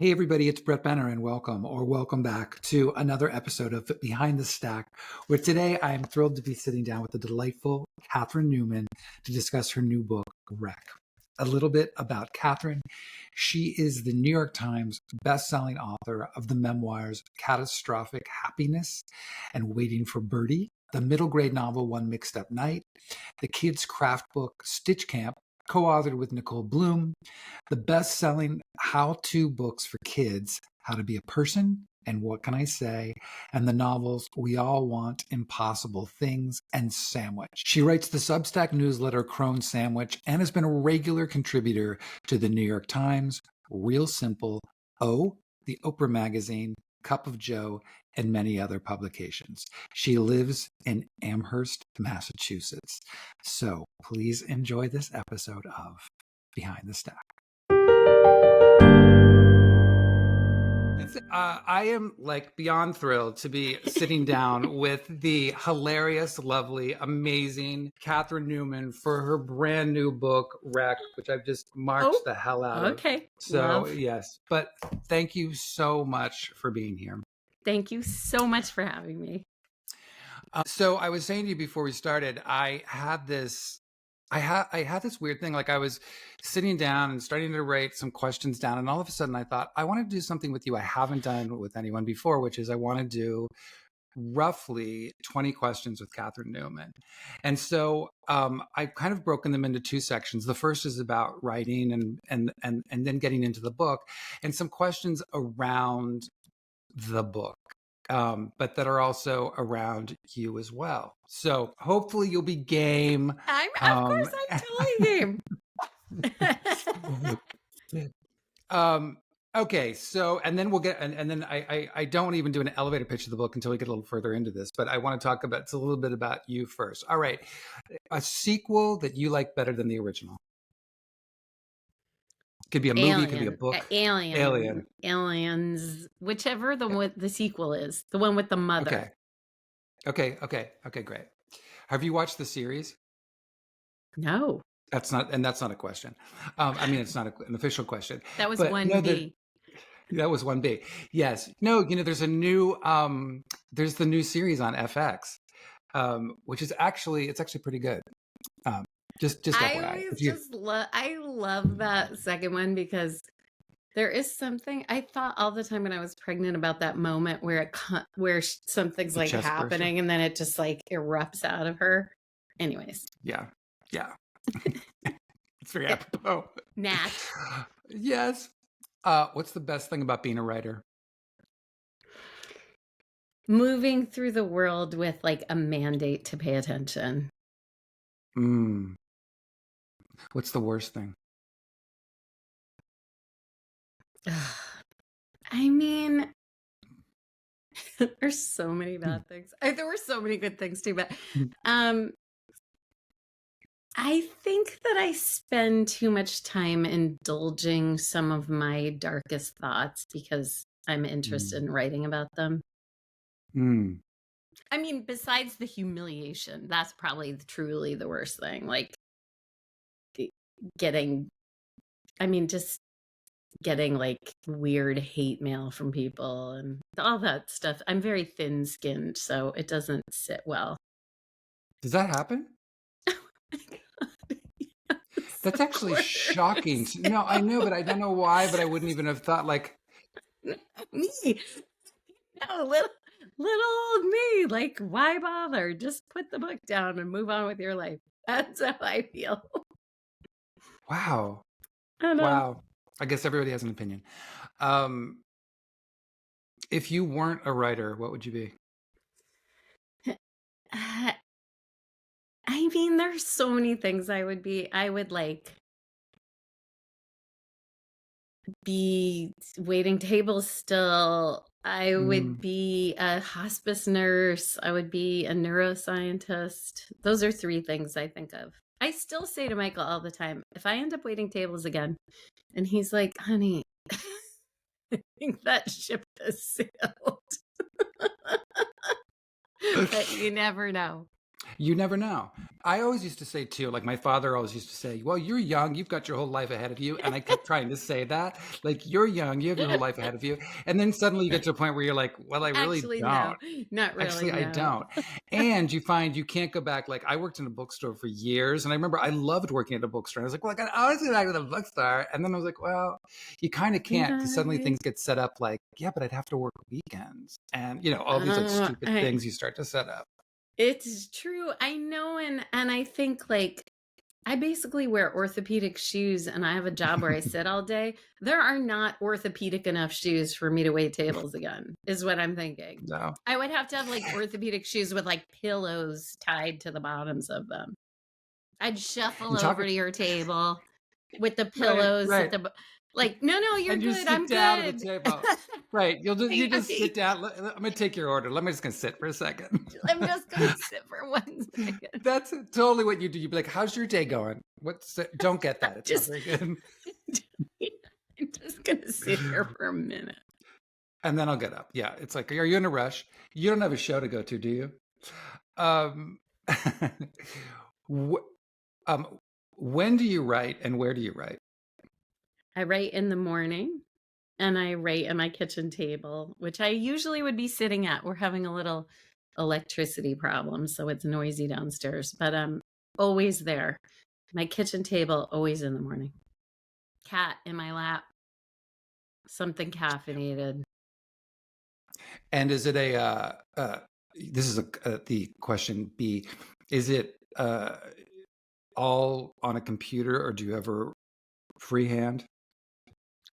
Hey everybody, it's Brett Benner and welcome back to another episode of Behind the Stack, where today I am thrilled to be sitting down with the delightful Catherine Newman to discuss her new book, Wreck. A little bit about Catherine. She is the New York Times best-selling author of the memoirs Catastrophic Happiness and Waiting for Birdie, the middle grade novel One Mixed Up Night, the kids' craft book Stitch Camp, co-authored with Nicole Bloom, the best-selling how-to books for kids, How to Be a Person, and What Can I Say, and the novels We All Want, Impossible Things, and Sandwich. She writes the Substack newsletter Crone Sandwich and has been a regular contributor to the New York Times, Real Simple, O, the Oprah Magazine, Cup of Joe, and many other publications. She lives in Amherst, Massachusetts. So please enjoy this episode of Behind the Stack. I am beyond thrilled to be sitting down with the hilarious, lovely, amazing Catherine Newman for her brand new book, Wreck, which I've just marched the hell out of. Okay. So, yes. But thank you so much for being here. Thank you so much for having me. So I was saying to you before we started, I had this weird thing. Like I was sitting down and starting to write some questions down, and all of a sudden I thought, I want to do something with you I haven't done with anyone before, which is I want to do roughly 20 questions with Catherine Newman. And so I've kind of broken them into two sections. The first is about writing and then getting into the book, and some questions around the book. But that are also around you as well. So hopefully you'll be game. Of course, I'm totally game. Okay, so and then we'll get and then I don't even do an elevator pitch of the book until we get a little further into this. But I want to talk about a little bit about you first. All right, a sequel that you like better than the original. Could be a movie, could be a book. Aliens, whichever the sequel is, the one with the mother. Okay, great. Have you watched the series? No. That's not a question. I mean, it's not an official question. That was 1B. That was 1B. Yes. No, there's the new series on FX, which is actually pretty good. Just I love that second one because there is something I thought all the time when I was pregnant about that moment where something's like happening and then it just like erupts out of her. Anyways. Yeah. It's very apropos. Match. Yes. What's the best thing about being a writer? Moving through the world with like a mandate to pay attention. What's the worst thing? I mean, there's so many bad things. There were so many good things too, but I think that I spend too much time indulging some of my darkest thoughts because I'm interested in writing about them. I mean, besides the humiliation, that's probably truly the worst thing. Like getting like weird hate mail from people and all that stuff. I'm very thin-skinned, so it doesn't sit well. Does that happen? Oh my God. Yes, that's actually shocking. No, I know, but I don't know why, but I wouldn't even have thought like me. No, little old me. Like, why bother? Just put the book down and move on with your life. That's how I feel. Wow. Wow. I guess everybody has an opinion. If you weren't a writer, what would you be? I mean, there's so many things I would be. I would be waiting tables still. I would be a hospice nurse. I would be a neuroscientist. Those are three things I think of. I still say to Michael all the time, if I end up waiting tables again, and he's like, honey, I think that ship has sailed. But you never know. You never know. I always used to say too, like my father always used to say, well, you're young, you've got your whole life ahead of you. And I kept trying to say that, like, you're young, you have your whole life ahead of you. And then suddenly you get to a point where you're like, well, I really Actually, don't. no, not really, Actually, I no. don't. And you find you can't go back. Like, I worked in a bookstore for years, and I remember I loved working at a bookstore. And I was like, well, I always go back to the bookstore. And then I was like, well, you kind of can't, because suddenly Right. things get set up like, yeah, but I'd have to work weekends. And, all these like stupid things you start to set up. It's true. I know, and I think like I basically wear orthopedic shoes and I have a job where I sit all day. There are not orthopedic enough shoes for me to wait tables again, is what I'm thinking. No. I would have to have like orthopedic shoes with like pillows tied to the bottoms of them. I'd shuffle And over to your table with the right, pillows at right. the like, no, you're And you good. sit I'm down at the good. table. Right. You I just mean, sit down. I'm going to take your order. I'm just going to sit for a second. I'm just gonna sit for 1 second. That's totally what you do. You'd be like, how's your day going? Don't get that. It's Just not very good. I'm just gonna sit here for a minute. And then I'll get up. Yeah. It's like, are you in a rush? You don't have a show to go to, do you? Um, when do you write and where do you write? I write in the morning and I write at my kitchen table, which I usually would be sitting at. We're having a little electricity problem, so it's noisy downstairs, but I'm always there. My kitchen table, always in the morning. Cat in my lap, something caffeinated. And is it this is the question B, is it all on a computer or do you ever freehand?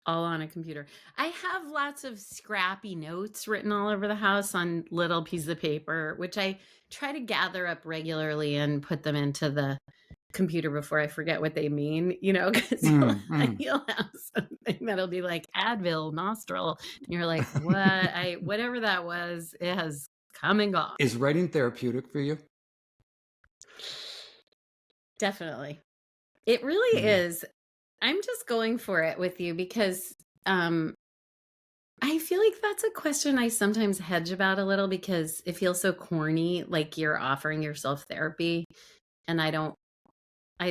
All on a computer. I have lots of scrappy notes written all over the house on little pieces of paper, which I try to gather up regularly and put them into the computer before I forget what they mean, because you'll have something that'll be like Advil, nostril, and you're like, whatever that was, it has come and gone. Is writing therapeutic for you? Definitely. It really is. I'm just going for it with you because I feel like that's a question I sometimes hedge about a little because it feels so corny, like you're offering yourself therapy. And I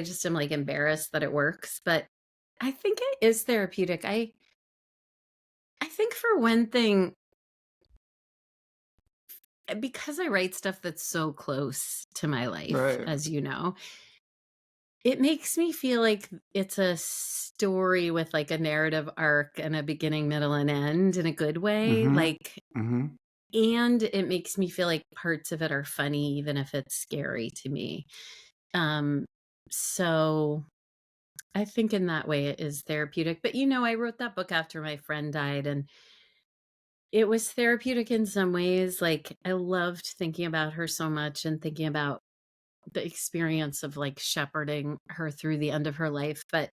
just am like embarrassed that it works. But I think it is therapeutic. I think for one thing, because I write stuff that's so close to my life, Right. as you know, it makes me feel like it's a story with like a narrative arc and a beginning, middle, and end in a good way. And it makes me feel like parts of it are funny, even if it's scary to me. So I think in that way it is therapeutic. But I wrote that book after my friend died, and it was therapeutic in some ways. Like I loved thinking about her so much and thinking about the experience of like shepherding her through the end of her life. But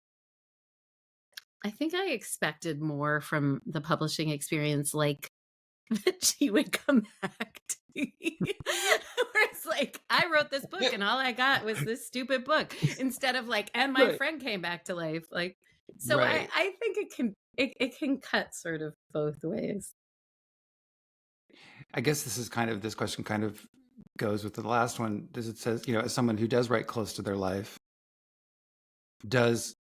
I think I expected more from the publishing experience, like that she would come back to me. Where it's like, I wrote this book and all I got was this stupid book instead of like, and my friend came back to life. Like, so I think it can cut sort of both ways. I guess this question kind of goes with the last one. Does it says, as someone who does write close to their life, does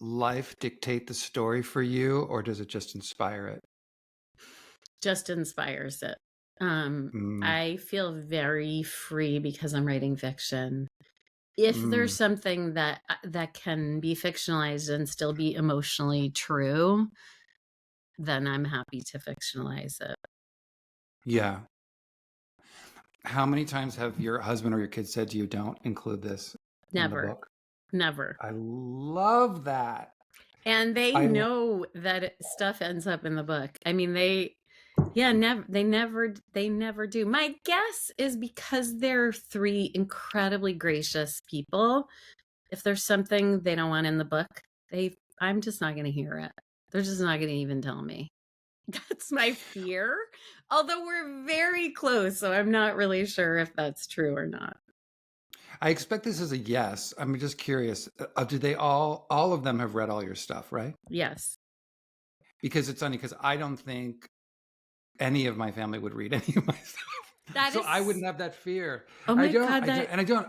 life dictate the story for you or does it just inspire it? Just inspires it. I feel very free because I'm writing fiction. If there's something that can be fictionalized and still be emotionally true, then I'm happy to fictionalize it. Yeah. How many times have your husband or your kids said to you, don't include this in the book? Never. I love that. And they know that stuff ends up in the book. I mean, they never do. My guess is because they're three incredibly gracious people. If there's something they don't want in the book, I'm just not going to hear it. They're just not going to even tell me. That's my fear. Although we're very close, so I'm not really sure if that's true or not. I expect this is a yes. I'm just curious. Did they all of them have read all your stuff, right? Yes. Because it's funny because I don't think any of my family would read any of my stuff. That So I is, wouldn't have that fear. oh my God, I don't, that and I don't,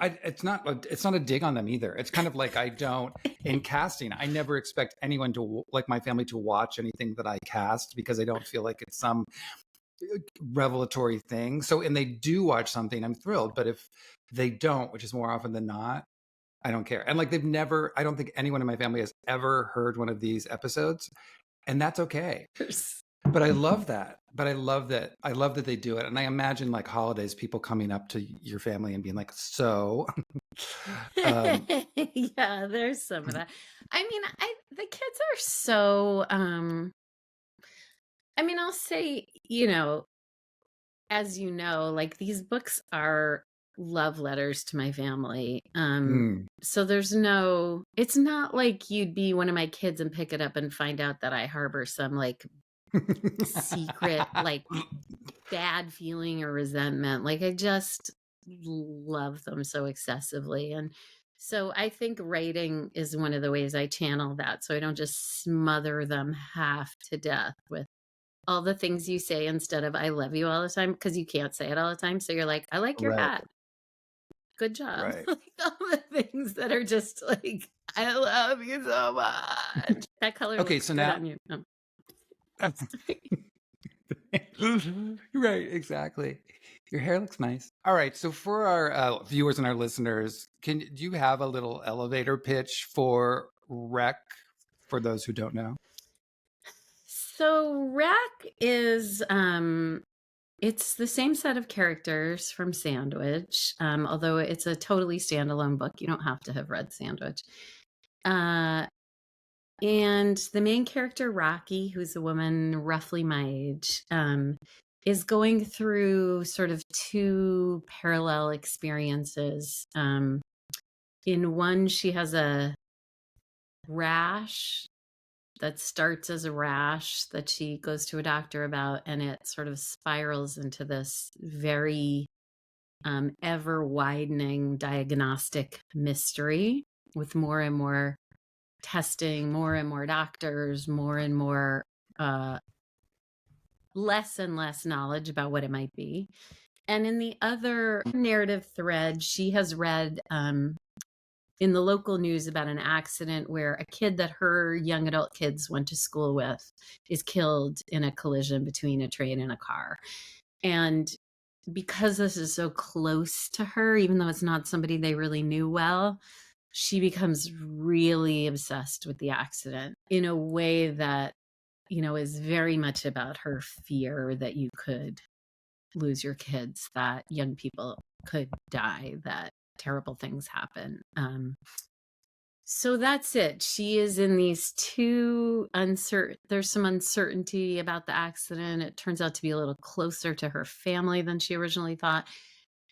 it's not a dig on them either. It's kind of like, I don't, in casting, I never expect anyone to, like my family, to watch anything that I cast, because I don't feel like it's some revelatory thing. So, and they do watch something, I'm thrilled. But if they don't, which is more often than not, I don't care. And like, I don't think anyone in my family has ever heard one of these episodes, and that's okay. But I love that. But I love that they do it. And I imagine like holidays, people coming up to your family and being like, so, um, yeah, there's some of that. I mean, the kids are so I mean, I'll say, as you know, like these books are love letters to my family. mm. So it's not like you'd be one of my kids and pick it up and find out that I harbor some like secret, like bad feeling or resentment. Like I just love them so excessively. And so I think writing is one of the ways I channel that. So I don't just smother them half to death with all the things you say instead of I love you all the time, because you can't say it all the time. So you're like, I like your Right, hat. Good job. right. Like all the things that are just like, I love you so much. That color Okay, looks so good now, on you. Oh, right, exactly. Your hair looks nice. All right, so for our viewers and our listeners, do you have a little elevator pitch for Rec for those who don't know? So Rack is it's the same set of characters from Sandwich, although it's a totally standalone book. You don't have to have read Sandwich. Uh, and the main character, Rocky, who's a woman roughly my age, is going through sort of two parallel experiences. In one, she has a rash that starts as a rash that she goes to a doctor about, and it sort of spirals into this very ever widening diagnostic mystery with more and more testing, more and more doctors, more and more less and less knowledge about what it might be. And in the other narrative thread, she has read in the local news about an accident where a kid that her young adult kids went to school with is killed in a collision between a train and a car. And because this is so close to her, even though it's not somebody they really knew well, she becomes really obsessed with the accident in a way that, is very much about her fear that you could lose your kids, that young people could die, that terrible things happen. So that's it. She is in these two uncertain, there's some uncertainty about the accident. It turns out to be a little closer to her family than she originally thought.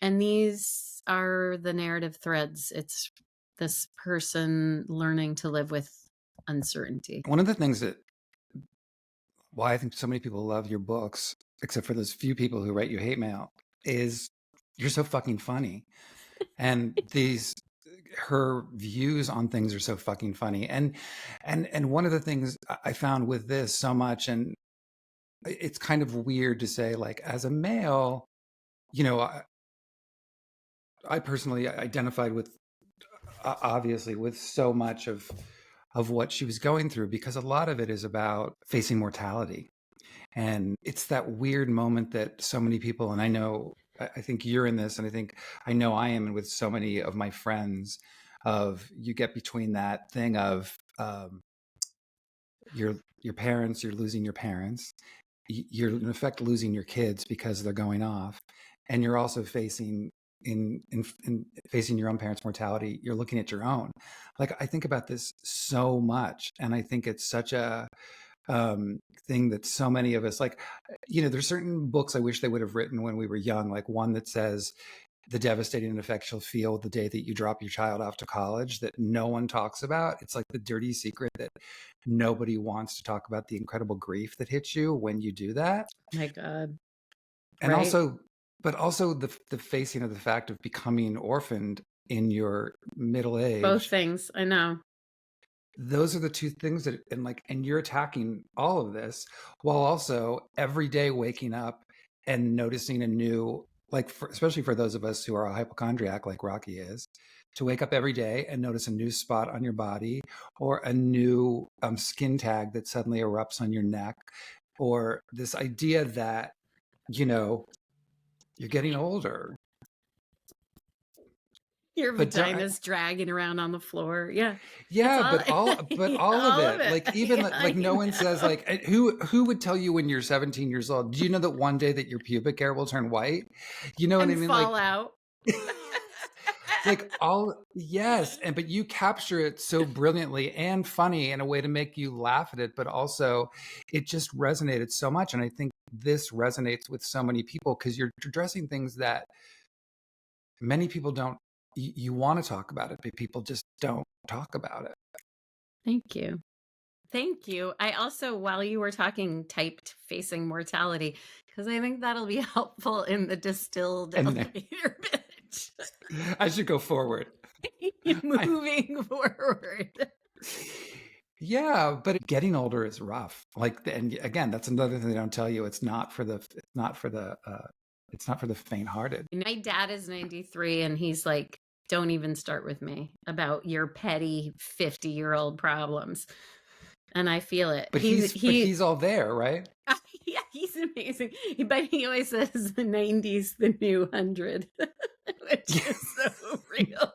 And these are the narrative threads. It's this person learning to live with uncertainty. One of the things that why I think so many people love your books, except for those few people who write you hate mail, is you're so fucking funny. And her views on things are so fucking funny. And one of the things I found with this so much, and it's kind of weird to say, like, as a male, I personally identified with, obviously, with so much of what she was going through, because a lot of it is about facing mortality. And it's that weird moment that so many people, and I think you're in this, and I know I am, and with so many of my friends, of you get between that thing of your parents, you're losing your parents, you're in effect losing your kids because they're going off, and you're also facing in facing your own parents' mortality. You're looking at your own. Like, I think about this so much, and I think it's such a thing that so many of us, like, there's certain books I wish they would have written when we were young, like one that says the devastating effects you'll feel the day that you drop your child off to college, that no one talks about. It's like the dirty secret that nobody wants to talk about, the incredible grief that hits you when you do that. My God. And Right? also, but also the facing of the fact of becoming orphaned in your middle Both age. things. I know. Those are the two things that, and you're attacking all of this while also every day waking up and noticing a new like especially for those of us who are a hypochondriac like Rocky is, to wake up every day and notice a new spot on your body or a new skin tag that suddenly erupts on your neck, or this idea that, you know, you're getting older. Your But vagina's dragging around on the floor. Yeah. It's yeah, all, but all of all of it, it. like even Yeah, like no I one says know. like who would tell you when you're 17 years old? Do you know that one day that your pubic hair will turn white? You know what I And mean? fall out. Like all yes, and but you capture it so brilliantly and funny in a way to make you laugh at it, but also it just resonated so much. And I think this resonates with so many people because you're addressing things that many people don't. You want to talk about it, but people just don't talk about it. Thank you. Thank you. I also, while you were talking, typed facing mortality because I think that'll be helpful in the distilled And then elevator pitch. I should go forward. Moving forward. Yeah, but getting older is rough. Like, and again, that's another thing they don't tell you. It's not for the faint-hearted. My dad is 93 and he's like, don't even start with me about your petty 50-year-old problems. And I feel it. But he's all there, right? Yeah, he's amazing. But he always says the 90s the new 100, which is so real.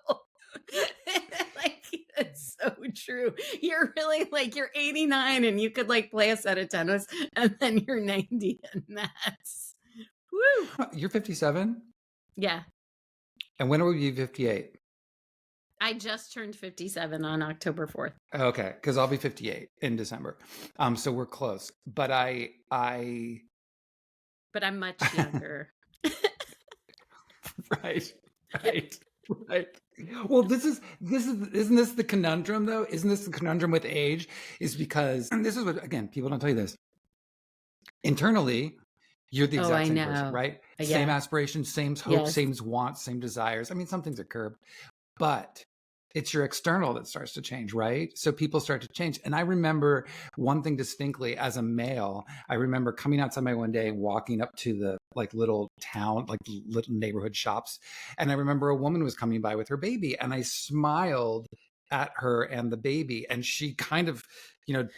Like, it's so true. You're really like, you're 89 and you could like play a set of tennis, and then you're 90 and that's woo. You're 57? Yeah. And when will you be 58? I just turned 57 on October 4th. Okay, because I'll be 58 in December. So we're close. But But I'm much younger. right. Right. Well, isn't this the conundrum though? Isn't this the conundrum with age? Is because, and this is what, again, people don't tell you this. Internally, you're the exact same person, right? Yeah. Same aspirations, same hopes, same wants, same desires. I mean, some things are curbed, but it's your external that starts to change, right? So people start to change. And I remember one thing distinctly as a male. I remember coming outside my one day and walking up to the like little town, like little neighborhood shops. And I remember a woman was coming by with her baby, and I smiled at her and the baby, and she kind of,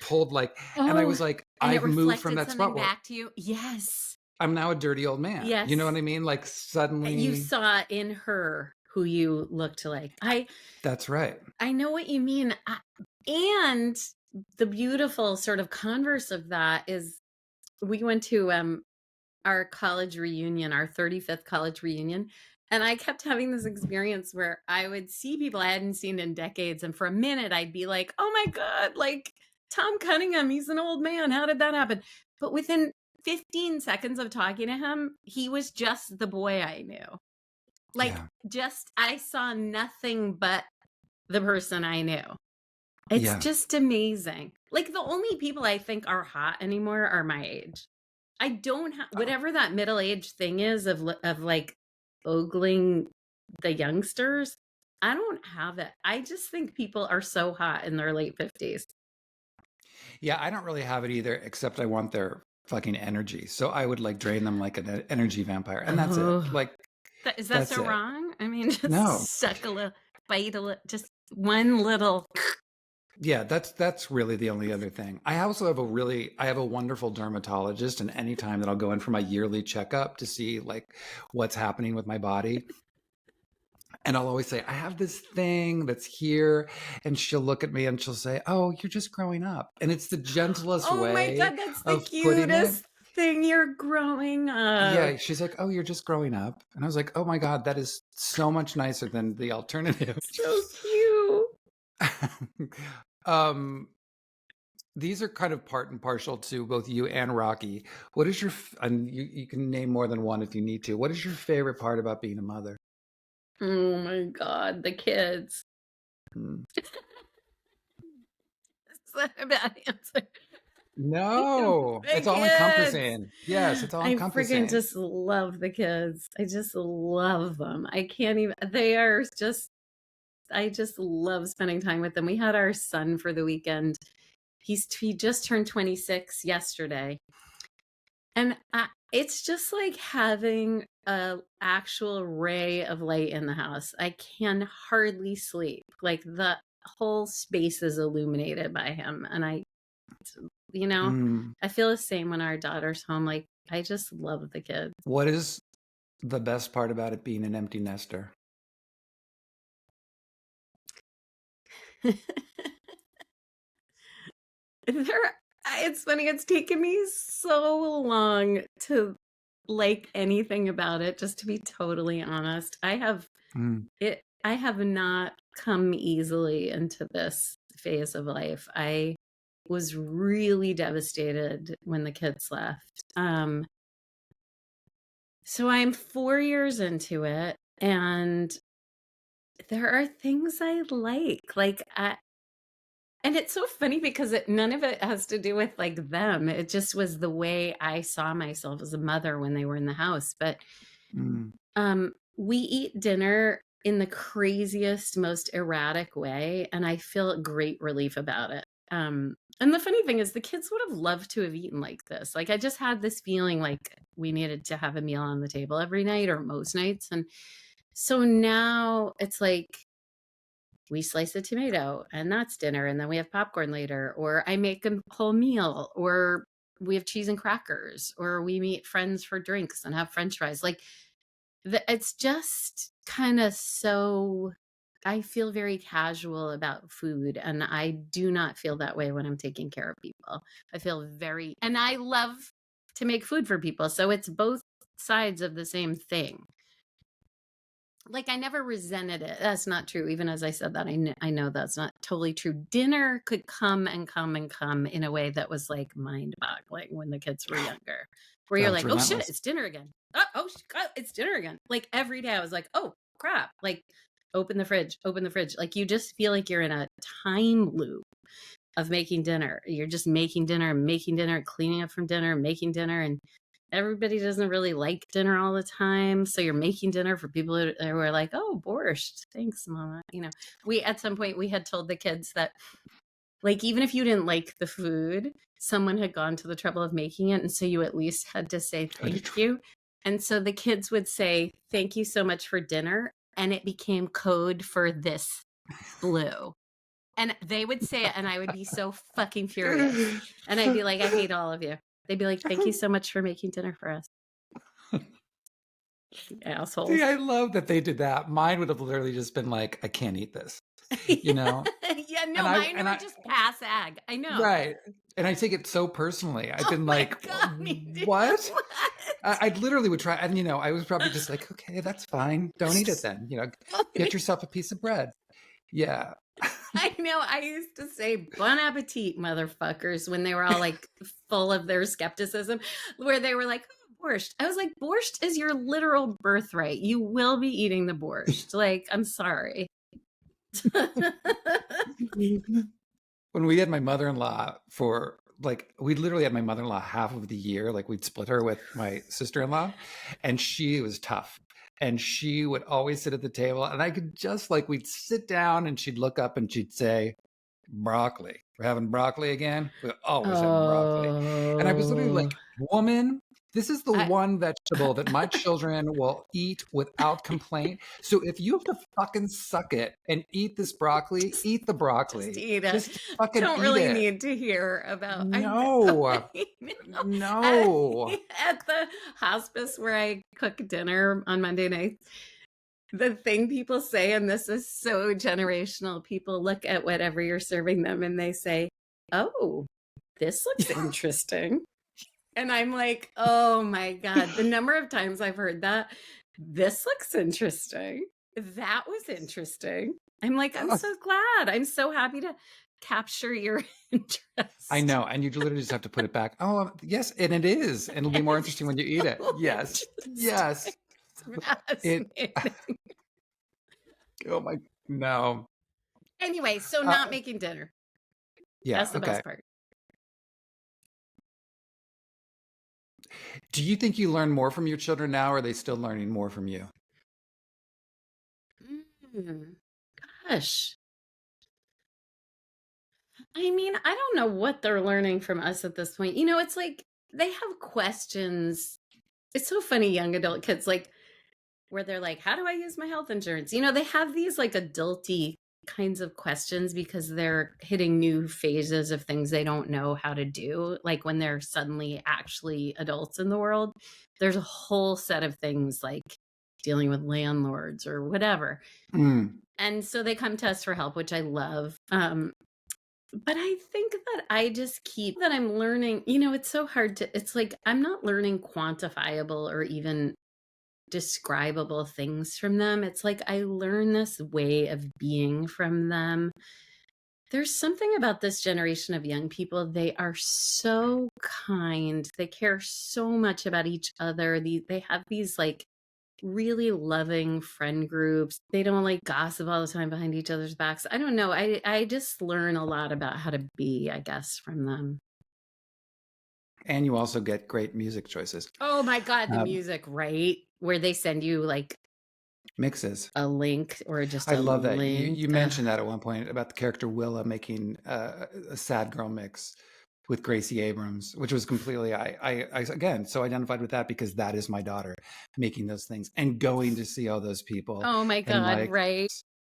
pulled like, and I was like, I've moved from that spot. Back to you. Yes. I'm now a dirty old man. Yes. You know what I mean? Like suddenly you saw in her who you looked like. That's right. I know what you mean. And the beautiful sort of converse of that is we went to our college reunion, our 35th college reunion. And I kept having this experience where I would see people I hadn't seen in decades. And for a minute, I'd be like, oh my God, like Tom Cunningham, he's an old man. How did that happen? But within 15 seconds of talking to him, he was just the boy I knew. Like, I saw nothing but the person I knew. It's just amazing. Like, the only people I think are hot anymore are my age. I don't have whatever that middle-aged thing is of like ogling the youngsters. I don't have it. I just think people are so hot in their late 50s. Yeah, I don't really have it either, except I want their fucking energy. So I would like drain them like an energy vampire. And that's it. Like, is that so wrong? I mean, just no. suck a little, bite a little, just one little. Yeah, that's really the only other thing. I also have a wonderful dermatologist, and anytime that I'll go in for my yearly checkup to see like what's happening with my body. And I'll always say, I have this thing that's here. And she'll look at me and she'll say, oh, you're just growing up. And it's the gentlest way. Oh my God, that's the cutest thing. You're growing up. Yeah, she's like, oh, you're just growing up. And I was like, oh my God, that is so much nicer than the alternative. So cute. These are kind of part and partial to both you and Rocky. What is and you can name more than one if you need to. What is your favorite part about being a mother? Oh my God, the kids. Is that a bad answer? No, it's all encompassing. Yes, it's all encompassing. I freaking just love the kids. I just love them. I can't even, I just love spending time with them. We had our son for the weekend. He just turned 26 yesterday. And it's just like having a actual ray of light in the house. I can hardly sleep. Like the whole space is illuminated by him. And Mm. I feel the same when our daughter's home. Like I just love the kids. What is the best part about it being an empty nester? It's funny, it's taken me so long to like anything about it, just to be totally honest. Mm. I have not come easily into this phase of life. I was really devastated when the kids left. So I'm 4 years into it, and there are things I like and it's so funny because none of it has to do with like them. It just was the way I saw myself as a mother when they were in the house. But Mm. we eat dinner in the craziest, most erratic way, and I feel great relief about it. And the funny thing is, the kids would have loved to have eaten like this. Like, I just had this feeling like we needed to have a meal on the table every night or most nights. And so now it's like we slice a tomato and that's dinner. And then we have popcorn later, or I make a whole meal, or we have cheese and crackers, or we meet friends for drinks and have French fries. Like, it's just kind of so. I feel very casual about food, and I do not feel that way when I'm taking care of people. I feel and I love to make food for people. So it's both sides of the same thing. Like, I never resented it. That's not true. Even as I said that, I know that's not totally true. Dinner could come and come and come in a way that was like mind boggling when the kids were younger, where you're That's like, oh shit, relentless. it's dinner again. Oh, it's dinner again. Like every day I was like, oh crap. Like, open the fridge, open the fridge. Like, you just feel like you're in a time loop of making dinner. You're just making dinner, cleaning up from dinner, making dinner. And everybody doesn't really like dinner all the time. So you're making dinner for people who are like, oh, borscht. Thanks, mama. At some point we had told the kids that, like, even if you didn't like the food, someone had gone to the trouble of making it. And so you at least had to say thank you. And so the kids would say, thank you so much for dinner. And it became code for this blue. And they would say it, and I would be so fucking furious. And I'd be like, I hate all of you. They'd be like, thank you so much for making dinner for us. Assholes. See, I love that they did that. Mine would have literally just been like, I can't eat this. Yeah, no, mine would just pass ag. I know. Right. And I take it so personally. I've been like, God, what? I literally would try. And, I was probably just like, okay, that's fine. Don't eat it then. Get yourself a piece of bread. Yeah. I know. I used to say bon appetit, motherfuckers, when they were all like full of their skepticism, where they were like, oh, borscht. I was like, borscht is your literal birthright. You will be eating the borscht. Like, I'm sorry. When we had my mother-in-law we literally had my mother-in-law half of the year. Like, we'd split her with my sister-in-law, and she was tough. And she would always sit at the table, and I could just we'd sit down and she'd look up and she'd say, broccoli. We're having broccoli again? We always have broccoli. And I was literally like, woman, this is the one vegetable that my children will eat without complaint. So if you have to fucking suck it and eat this broccoli, eat the broccoli. Just eat it. Just fucking don't eat really it. need to hear about. No. No. At the hospice where I cook dinner on Monday nights, the thing people say, and this is so generational, people look at whatever you're serving them and they say, oh, this looks interesting. And I'm like, oh my God, the number of times I've heard that. This looks interesting. That was interesting. I'm like, I'm so glad. I'm so happy to capture your interest. I know. And you literally just have to put it back. Oh, yes. And it is. And it'll be more interesting when you eat it. Yes. Yes. Oh my, no. Anyway, so not making dinner. Yeah. That's the best part. Do you think you learn more from your children now, or are they still learning more from you? Gosh. I mean, I don't know what they're learning from us at this point. It's like they have questions. It's so funny, young adult kids. Like, where they're like, how do I use my health insurance? You know, they have these like adulty kinds of questions because they're hitting new phases of things they don't know how to do. Like when they're suddenly actually adults in the world, there's a whole set of things like dealing with landlords or whatever. And so they come to us for help, which I love. But I think that I just keep that I'm learning, you know, it's so hard to, it's like I'm not learning quantifiable or even describable things from them. It's like I learn this way of being from them. There's something about this generation of young people. They are so kind. They care so much about each other. They have these like really loving friend groups. They don't like gossip all the time behind each other's backs. I don't know. I just learn a lot about how to be, I guess, from them. And you also get great music choices. Oh my God, the music, right? Where they send you like mixes. A link or just I a love that. link. You mentioned that at one point about the character Willa making a sad girl mix with Gracie Abrams, which was completely, I again, so identified with that because that is my daughter making those things and going to see all those people. Oh my God, like, right?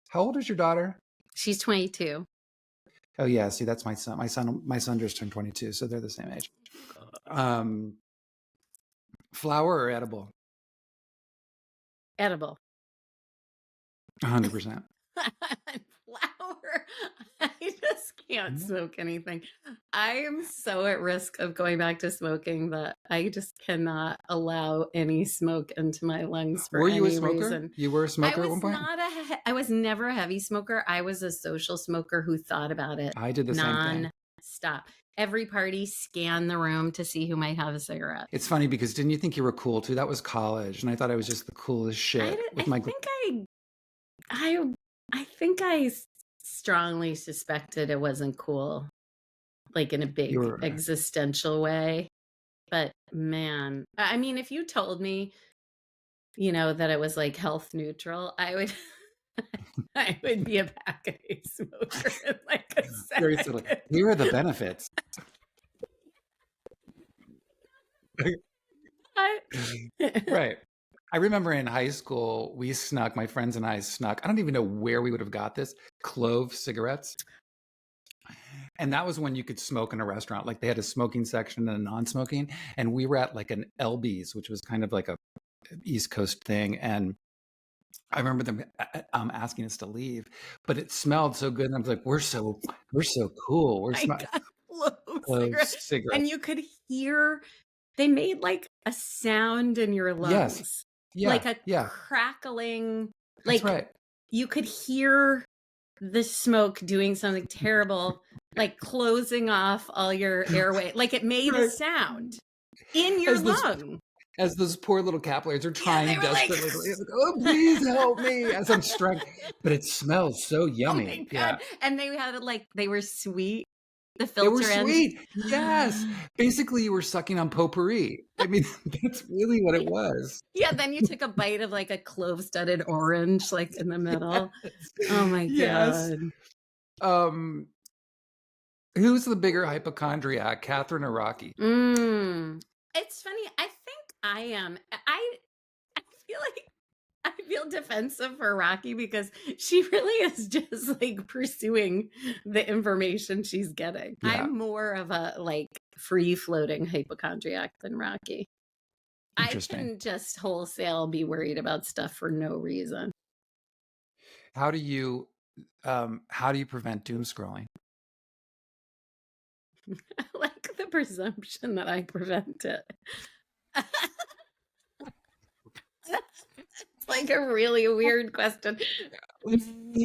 How old is your daughter? She's 22. Oh yeah, see, that's my son. My son just turned 22, so they're the same age. Flower or edible? Edible. 100%. Flower. I just can't smoke anything. I am so at risk of going back to smoking that I just cannot allow any smoke into my lungs for Were you a any smoker? reason. You were a smoker at one point? I was never a heavy smoker. I was a social smoker who thought about it. I did the same thing. Non-stop. Every party, scan the room to see who might have a cigarette. It's funny because didn't you think you were cool too? That was college, and I thought I was just the coolest shit. I think I strongly suspected it wasn't cool, like in a big existential way. But man, I mean, if you told me, you know, that it was like health neutral, I would I would be a pack a smoker in like a second. Very silly. Here are the benefits. Right. I remember in high school, we snuck, my friends and I snuck, I don't even know where we would have got this, clove cigarettes. And that was when you could smoke in a restaurant. Like they had a smoking section and a non-smoking. And we were at like an LB's, which was kind of like a East Coast thing. And I remember them asking us to leave, but it smelled so good. And I was like, we're so cool. We're clove cigarettes. And you could hear, they made like a sound in your lungs. Yes. Yeah, like a crackling. That's right. You could hear the smoke doing something terrible, like closing off all your airway. Like it made a sound in your lung. As those poor little capillaries are trying desperately, like, oh, please help me, as I'm struggling. But it smells so yummy. Oh my God. Yeah. And they had like, they were sweet. The filter they were sweet. Yes. Basically, you were sucking on potpourri. I mean, that's really what it was. Yeah. Then you took a bite of like a clove-studded orange, like in the middle. Yes. Oh my God. Who's the bigger hypochondriac, Catherine or Rocky? It's funny. I think I am. I feel like I feel defensive for Rocky because she really is just like pursuing the information she's getting. Yeah. I'm more of a like free floating hypochondriac than Rocky. I can just wholesale be worried about stuff for no reason. How do you prevent doom scrolling? I like the presumption that I prevent it. It's like a really weird question.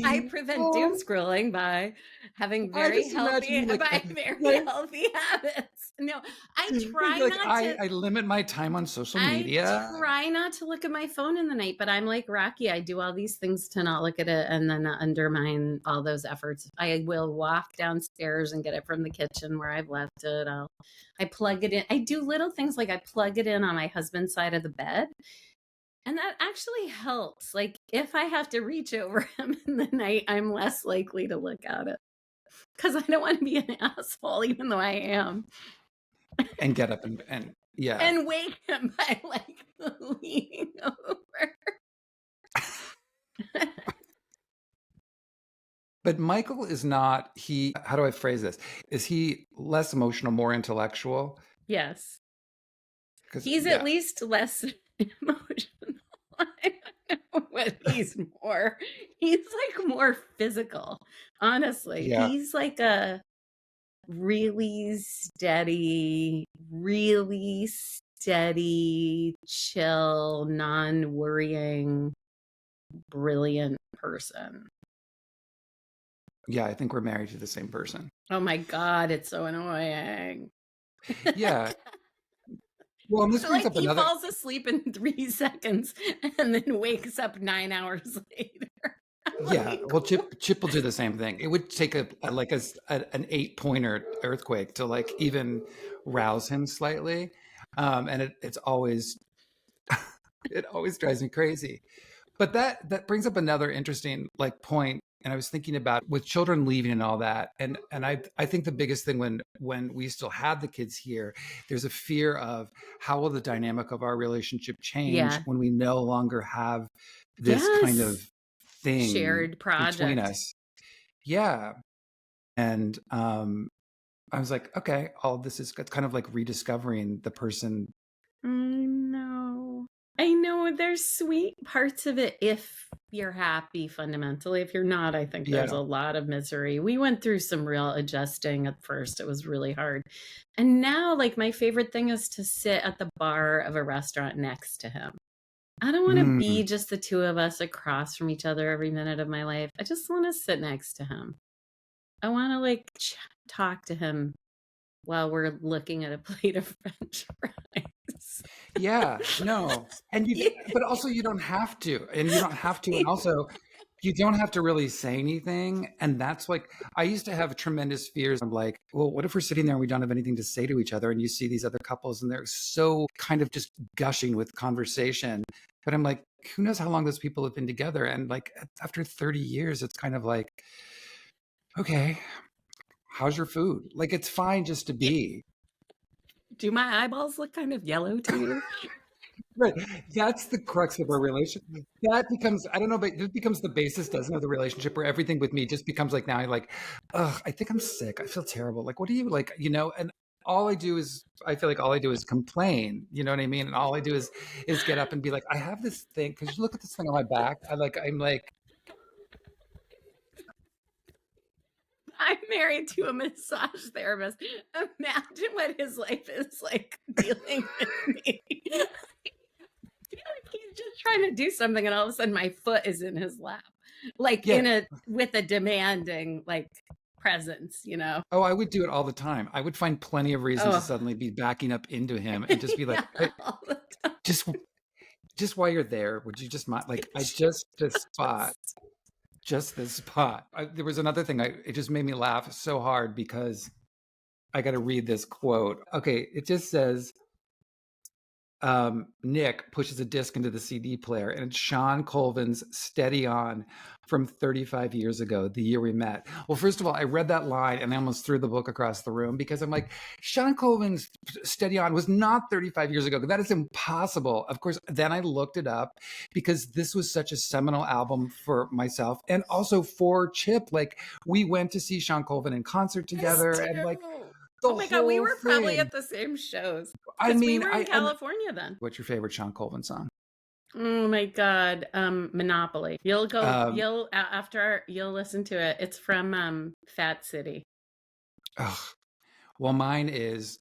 I prevent doom scrolling by having very healthy habits. No, I try not to. I limit my time on social media. I try not to look at my phone in the night, but I'm like Rocky. I do all these things to not look at it and then undermine all those efforts. I will walk downstairs and get it from the kitchen where I've left it. I plug it in. I do little things like I plug it in on my husband's side of the bed. And that actually helps. Like if I have to reach over him in the night, I'm less likely to look at it because I don't want to be an asshole, even though I am. And get up and wake him by like leaning over. But Michael is not, how do I phrase this? Is he less emotional, more intellectual? Yes. Because, He's at yeah, least less emotional. I don't know what he's more. He's like more physical. Honestly, yeah, he's like a really steady, chill, non-worrying, brilliant person. yeah, I think we're married to the same person. Oh my God, it's so annoying. Yeah. Well, and this brings Like up he another, falls asleep in 3 seconds and then wakes up 9 hours later. yeah. Like, Well, Chip will do the same thing. It would take an 8-pointer earthquake to like even rouse him slightly. And it's always, it always drives me crazy. But that brings up another interesting like point. And I was thinking about with children leaving and all that. And I think the biggest thing when we still have the kids here, there's a fear of how will the dynamic of our relationship change yeah. when we no longer have this kind of Yes. thing Shared between project. us. Yeah. And I was like, okay, all this is kind of like rediscovering the person. I know. I know there's sweet parts of it if you're happy fundamentally. If you're not, I think there's Yeah. a lot of misery. We went through some real adjusting at first. It was really hard. And now, like, my favorite thing is to sit at the bar of a restaurant next to him. I don't want to Mm, be just the two of us across from each other every minute of my life. I just want to sit next to him. I want to, like, talk to him while we're looking at a plate of French fries. yeah. No. And but also you don't have to. And you don't have to. And also you don't have to really say anything. And that's like, I used to have tremendous fears. I'm like, well, what if we're sitting there and we don't have anything to say to each other? And you see these other couples and they're so kind of just gushing with conversation. But I'm like, who knows how long those people have been together? And like after 30 years, it's kind of like, okay, how's your food? Like, it's fine just to be. Do my eyeballs look kind of yellow to you? Right. That's the crux of our relationship. That becomes, I don't know, but it becomes the basis, doesn't it, of the relationship where everything with me just becomes like now I like, ugh, I think I'm sick. I feel terrible. Like, what do you like, and all I do is I feel like all I do is complain. You know what I mean? And all I do is get up and be like, I have this thing, because you look at this thing on my back. I'm like, I'm married to a massage therapist. Imagine what his life is like dealing with me. I feel like he's just trying to do something, and all of a sudden my foot is in his lap, like yeah. with a demanding like presence, you know. Oh, I would do it all the time. I would find plenty of reasons to Oh, suddenly be backing up into him and just be like, yeah, hey, all the time. just while you're there, would you just mind, like, I just this spot. Just Just this spot. There was another thing. It just made me laugh so hard because I got to read this quote. Okay, it just says, Nick pushes a disc into the CD player, and it's Sean Colvin's "Steady On" from 35 years ago, the year we met. Well, first of all, I read that line and I almost threw the book across the room because I'm like, Sean Colvin's "Steady On" was not 35 years ago. That is impossible. Of course, then I looked it up because this was such a seminal album for myself and also for Chip. Like, we went to see Sean Colvin in concert us together, and like too. Oh the my God, we whole were probably thing. at the same shows I because we mean, were in and California then. what's your favorite Sean Colvin song? Oh my God. Monopoly. Um, You'll listen to it. It's from Fat City. ugh. Well,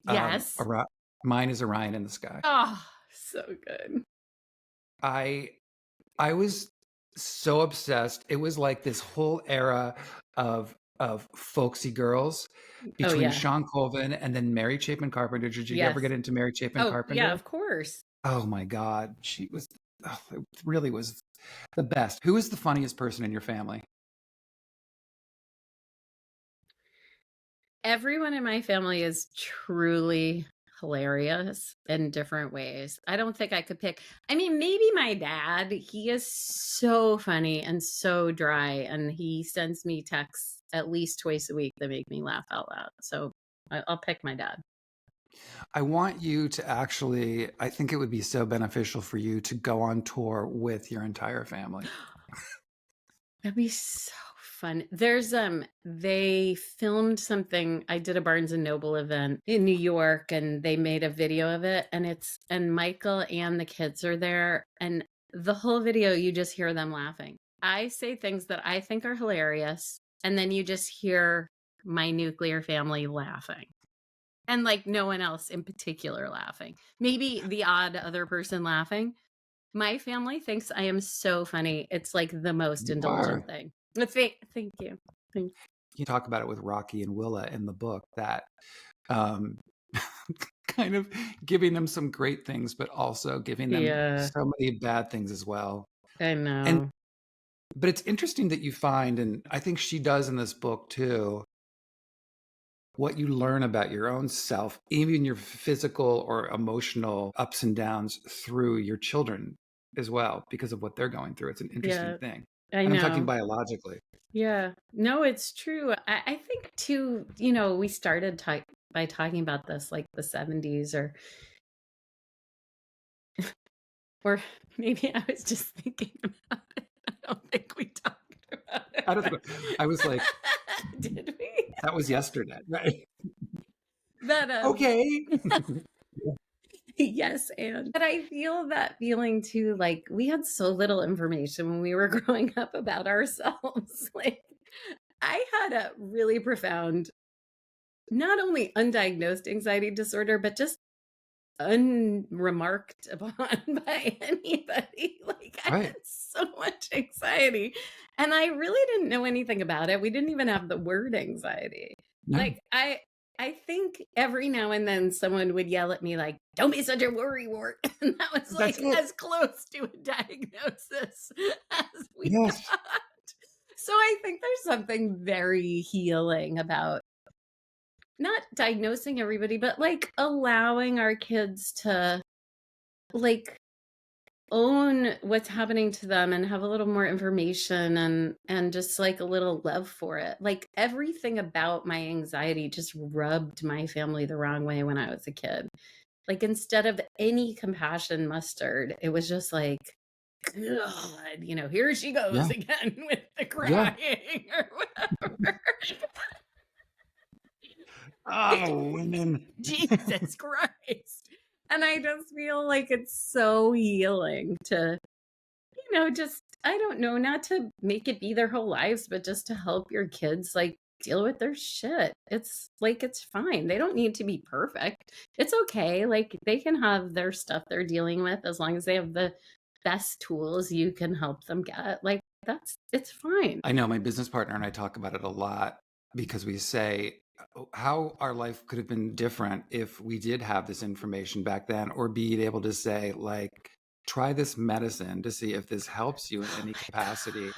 Yes. mine is Orion in the Sky. Oh, so good. I I was so obsessed. It was like this whole era of folksy girls Oh between yeah. Sean Colvin and then Mary Chapin Carpenter. Did you ever Yes. get into Mary Chapin Oh yeah, Carpenter? of course. Oh my God, she was. Oh, it really was the best. Who is the funniest person in your family? Everyone in my family is truly hilarious in different ways. I don't think I could pick. I mean, maybe my dad. He is so funny and so dry, and he sends me texts at least twice a week that make me laugh out loud. So I'll pick my dad. I want you to actually, I think it would be so beneficial for you to go on tour with your entire family. That'd be so fun. There's they filmed something. I did a Barnes and Noble event in New York and they made a video of it and Michael and the kids are there and the whole video you just hear them laughing. I say things that I think are hilarious and then you just hear my nuclear family laughing. And like no one else in particular laughing. Maybe the odd other person laughing. My family thinks I am so funny. It's like the most You are. indulgent thing. Thank you. You talk about it with Rocky and Willa in the book that um, kind of giving them some great things, but also giving them Yeah, so many bad things as well. I And know. but it's interesting that you find, and I think she does in this book too, what you learn about your own self, even your physical or emotional ups and downs through your children as well, because of what they're going through. It's an interesting Yeah, thing. I And I'm talking know. biologically. Yeah. No, it's true. I think too, we started by talking about this like the 70s or maybe I was just thinking about it. I don't think we talked about I don't think it. I was like, Did we? that was yesterday. Right. But Okay. yes, and but I feel that feeling too, like we had so little information when we were growing up about ourselves. Like I had a really profound, not only undiagnosed anxiety disorder, but just unremarked upon by anybody. Like I Right. had so much anxiety and I really didn't know anything about it. We didn't even have the word anxiety. No, Like I think every now and then someone would yell at me like, "Don't be such a worrywart." And that was that's like it. as close to a diagnosis as we got. Yes. So I think there's something very healing about not diagnosing everybody, but like allowing our kids to like own what's happening to them and have a little more information and just like a little love for it. Like everything about my anxiety just rubbed my family the wrong way when I was a kid. Like instead of any compassion mustered, it was just like, God, here she goes Yeah. again with the Yeah. crying or whatever. Oh, women. Jesus Christ. And I just feel like it's so healing to, just, I don't know, not to make it be their whole lives, but just to help your kids like deal with their shit. It's like, it's fine. They don't need to be perfect. It's okay. Like they can have their stuff they're dealing with as long as they have the best tools you can help them get. Like it's fine. I know my business partner and I talk about it a lot because we say how our life could have been different if we did have this information back then, or be able to say, like, try this medicine to see if this helps you in Oh any my capacity. God.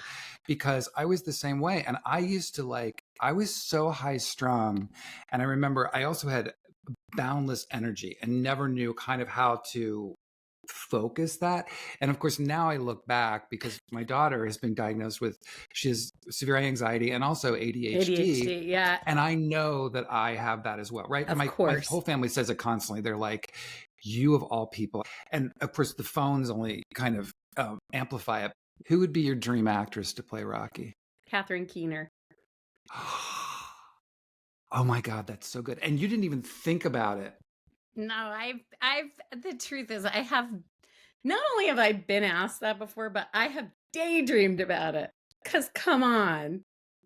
Because I was the same way. And I used to I was so high strung. And I remember I also had boundless energy and never knew kind of how to focus that. And of course, now I look back because my daughter has been diagnosed with, she has severe anxiety and also ADHD. ADHD. Yeah, And I know that I have that as well, right? of My course. whole family says it constantly. They're like, you of all people. And of course, the phones only kind of amplify it. Who would be your dream actress to play Rocky? Catherine Keener. Oh my God, that's so good. And you didn't even think about it. No, the truth is, I have, not only have I been asked that before, but I have daydreamed about it. Because come on,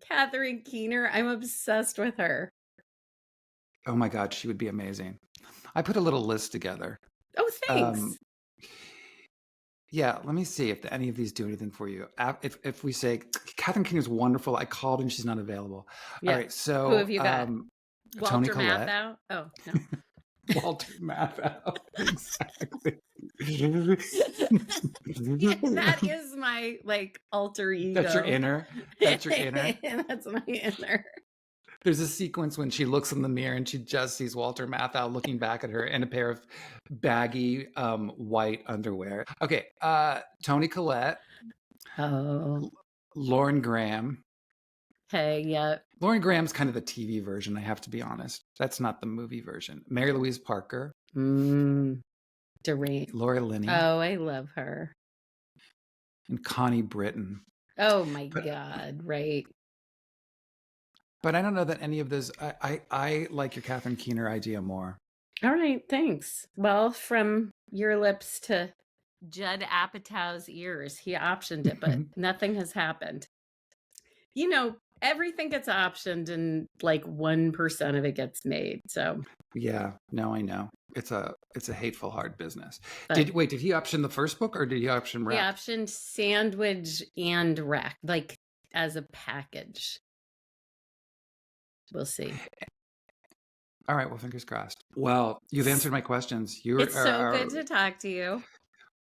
Catherine Keener, I'm obsessed with her. Oh my God, she would be amazing. I put a little list together. Oh, Um, thanks. Yeah, let me see if any of these do anything for you. If we say Catherine King is wonderful, I called and she's not available. All Yeah. right, Who have so you got? Tony Walter Collette, Matthau? Oh, no. Walter Matthau, exactly. Yeah, that is my like alter That's your ego. inner. That's your inner. That's my inner. There's a sequence when she looks in the mirror and she just sees Walter Matthau looking back at her in a pair of baggy white underwear. Okay, Tony Collette, Oh, Lauren Graham. hey, yeah. Lauren Graham's kind of the TV version, I have to be honest. That's not the movie version. Mary Louise Parker, Mm, Doreen. Laura Linney, Oh, I love her. and Connie Britton. Oh my But God, right. But I don't know that any of those. I like your Catherine Keener idea more. All right, thanks. Well, from your lips to Judd Apatow's ears, he optioned it, but nothing has happened. You know, everything gets optioned and like 1% of it gets made. So yeah, no, I know. It's a hateful, hard business. but Did he option the first book or did he option he Wreck? optioned Sandwich and Wreck, like as a package. We'll see. All right, well, fingers crossed. Well, you've answered my questions. It's so good to talk to you.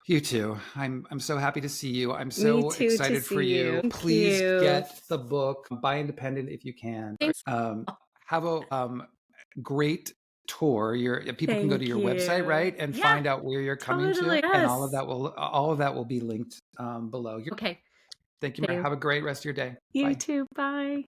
You too. I'm so happy to see you. I'm Me so too, to excited for see you. you. Thank Please you. get the book. Buy Independent if you can. Thanks. Have a great tour. People can go to your website, right, and Yeah, find out where you're coming totally. to, and Yes. all of that will be linked below. Okay. Thank you. Have a great rest of your day. You Bye. too. Bye.